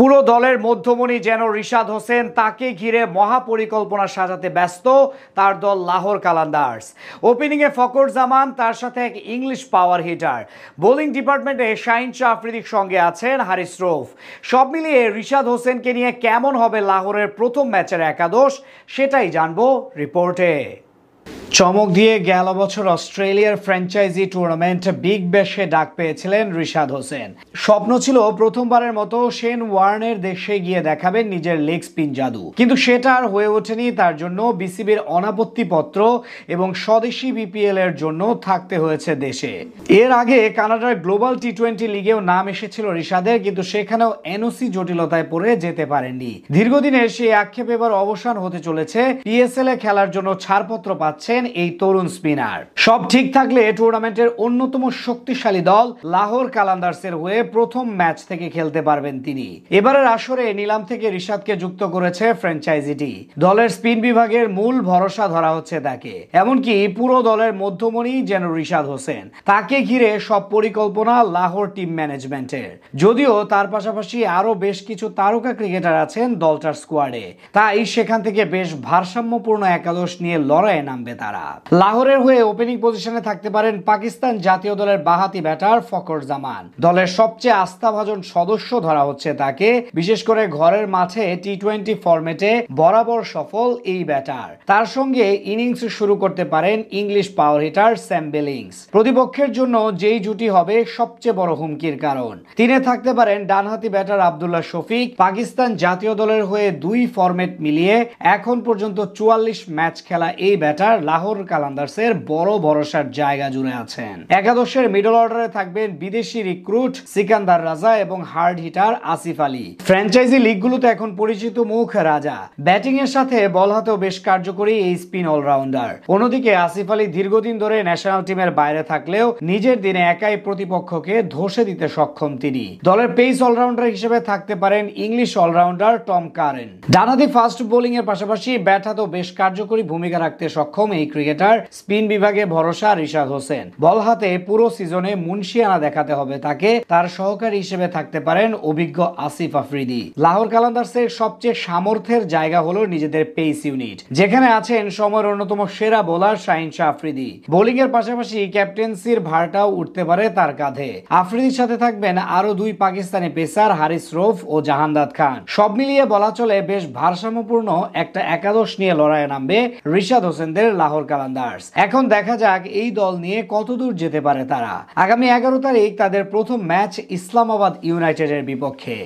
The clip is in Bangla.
পুরো দলের মধ্যমণি যেন রিশাদ হোসেন, তাকে ঘিরে মহাপরিকল্পনা সাজাতে ব্যস্ত তার দল লাহোর কালান্দার্স। ওপেনিংয়ে ফকর জামান, তার সাথে এক ইংলিশ পাওয়ার হিটার। বোলিং ডিপার্টমেন্টে শাহিন শাহ আফ্রিদির সঙ্গে আছেন হারিস রৌফ। সব মিলিয়ে রিশাদ হোসেনকে নিয়ে কেমন হবে লাহোরের প্রথম ম্যাচের একাদশ, সেটাই জানবো রিপোর্টে। চমক দিয়ে গেল বছর অস্ট্রেলিয়ার ফ্র্যাঞ্চাইজি টুর্নামেন্ট বিগ ব্যাশে ডাক পেয়েছিলেন রিশাদ হোসেন। স্বপ্ন ছিল প্রথমবারের মতো শেন ওয়ার্নের দেশে গিয়ে দেখাবেন নিজের লেগ স্পিন জাদু, কিন্তু সেটা আর হয়ে ওঠেনি। তার জন্য বিসিবির অনাপত্তিপত্র এবং স্বদেশি বিপিএল এর জন্য থাকতে হয়েছে দেশে। এর আগে কানাডার গ্লোবাল টি-20 লিগেও নাম এসেছিল রিশাদের, কিন্তু সেখানেও এনওসি জটিলতায় পড়ে যেতে পারেননি। দীর্ঘদিনের সেই আক্ষেপ এবার অবসান হতে চলেছে। পিএসএল এ খেলার জন্য ছাড়পত্র পাচ্ছেন এই তরুণ স্পিনার। সব ঠিক থাকলে টুর্নামেন্টের অন্যতম শক্তিশালী দল লাহোর কালান্দার্সের হয়ে প্রথম ম্যাচ থেকে খেলতে পারবেন তিনি। এবারের আসরে নিলাম থেকে রিশাদকে যুক্ত করেছে ফ্র্যাঞ্চাইজিটি। দলের স্পিন বিভাগের মূল ভরসা ধরা হচ্ছে তাকে। এমনকি পুরো দলের মধ্যমণি যেন রিশাদ হোসেন, তাকে ঘিরে সব পরিকল্পনা লাহোর টিম ম্যানেজমেন্টের। যদিও তার পাশাপাশি আরো বেশ কিছু তারকা ক্রিকেটার আছেন দলটার স্কোয়াডে, তাই সেখান থেকে বেশ ভারসাম্যপূর্ণ একাদশ নিয়ে লড়াইয়ে নামবে তারা। লাহোরের হয়ে ওপেনিং পজিশনে থাকতে পারেন পাকিস্তান জাতীয় দলের বাহাতি ব্যাটার ফকর জামান। দলের সবচেয়ে আস্থাভাজন সদস্য ধরা হচ্ছে তাকে, বিশেষ করে ঘরের মাঠে টি-20 ফরম্যাটে বরাবর সফল এই ব্যাটার। তার সঙ্গে ইনিংস শুরু করতে পারেন English power hitter Sam billings. প্রতিপক্ষের জন্য যেই জুটি হবে সবচেয়ে বড় হুমকির কারণ। তিনে থাকতে পারেন ডানহাতি ব্যাটার আব্দুল্লাহ শফিক। পাকিস্তান জাতীয় দলের হয়ে দুই ফরম্যাট মিলিয়ে এখন পর্যন্ত 44 ম্যাচ খেলা এই ব্যাটার লাহোর কালান্দার্সের বড় ভরসার জায়গা জুড়ে আছেন। একাদশের মিডল অর্ডারে থাকবেন বিদেশি রিক্রুট সিকান্দার রাজা এবং hard hitter Asif Ali. Franchise লিগগুলোতে এখন পরিচিত মুখ রাজা। ব্যাটিং এর সাথে বল হাতেও বেশ কার্যকরী এই স্পিন অলরাউন্ডার। অন্যদিকে আসিফ আলী দীর্ঘদিন ধরে ন্যাশনাল টিমের বাইরে থাকলেও নিজের দিনে একাই প্রতিপক্ষকে ধসে দিতে সক্ষম তিনি। দলের পেস অলরাউন্ডার হিসেবে থাকতে পারেন ইংলিশ অলরাউন্ডার টম কারেন। ডানহাতি ফাস্ট বোলিং এর পাশাপাশি ব্যাট হাতেও বেশ কার্যকরী ভূমিকা রাখতে সক্ষম এই ক্রিকেটার। স্পিন বিভাগে ভরসা রিশাদ হোসেন। বল হাতে পুরো সিজনে মুন্সিয়ানা দেখাতে হবে তাকে। তার সহকারী হিসেবে থাকতে পারেন অভিজ্ঞ আসিফ আফ্রিদি। লাহোর কালান্দার্সের সবচেয়ে সামর্থ্যের জায়গা হলো নিজেদের পেস ইউনিট, যেখানে আছেন সময়ের অন্যতম সেরা বোলার শাহিন শাহ আফ্রিদি। বোলিং এর পাশাপাশি ক্যাপ্টেন্সির ভারটাও উঠতে পারে তার কাঁধে। আফ্রিদির সাথে থাকবেন আরো দুই পাকিস্তানি পেসার হারিস রৌফ ও জাহানদাদ খান। সব মিলিয়ে বলা চলে বেশ ভারসাম্যপূর্ণ একটা একাদশ নিয়ে লড়াইয়ে নামবে রিশাদ হোসেনদের লাহোর কালান্দার্স। এখন দেখা যাক এই দল নিয়ে কতদূর যেতে পারে তারা। আগামী 11 তারিখ তাদের প্রথম ম্যাচ ইসলামাবাদ ইউনাইটেডের বিপক্ষে।